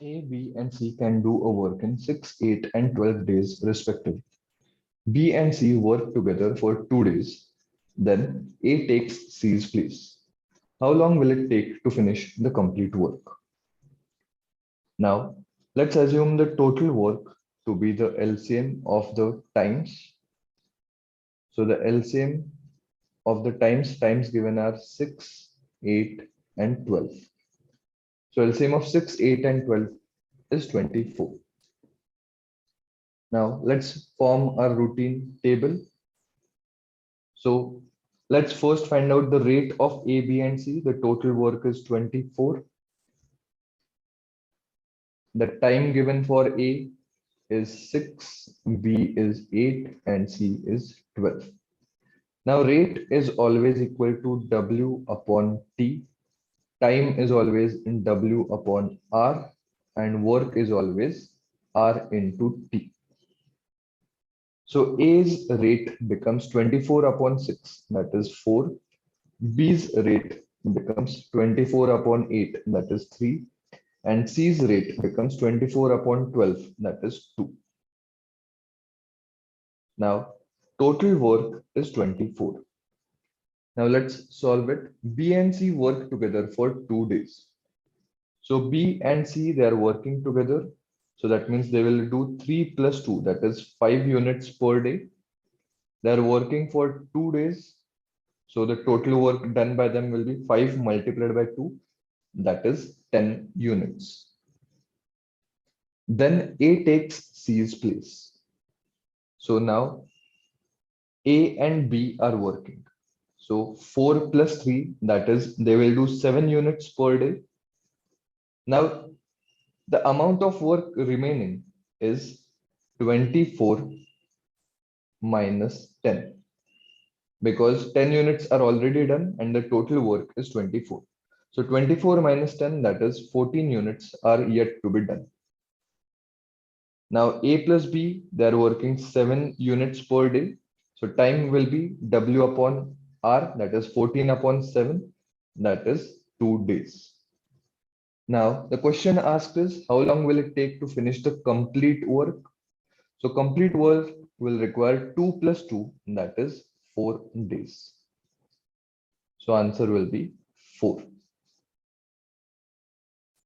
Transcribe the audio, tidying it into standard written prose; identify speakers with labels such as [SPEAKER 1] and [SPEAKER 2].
[SPEAKER 1] A, B, and C can do a work in 6, 8, and 12 days respectively. B and C work together for 2 days. Then A takes C's place. How long will it take to finish the complete work? Now, let's assume the total work to be the LCM of the times. So the LCM of the times given are 6, 8, and 12. So LCM of 6, 8, and 12 is 24. Now let's form a routine table. So let's first find out the rate of A, B, and C. The total work is 24. The time given for A is 6, B is 8, and C is 12. Now rate is always equal to W upon T. Time is always in W upon R, and work is always R into T. So A's rate becomes 24 upon 6, that is 4. B's rate becomes 24 upon 8, that is 3. And C's rate becomes 24 upon 12, that is 2. Now, total work is 24. Now let's solve it. B and C work together for 2 days. So B and C, they are working together. So that means they will do 3 plus 2, that is 5 units per day. They are working for 2 days. So the total work done by them will be 5 multiplied by 2, that is 10 units. Then A takes C's place. So now A and B are working. So 4 plus 3, that is, they will do 7 units per day. Now, the amount of work remaining is 24 minus 10, because 10 units are already done and the total work is 24. So 24 minus 10, that is 14 units are yet to be done. Now A plus B, they are working 7 units per day. So time will be W upon R, that is 14 upon 7, that is 2 days. Now the question asked is, how long will it take to finish the complete work? So complete work will require 2 plus 2, that is 4 days. So answer will be 4.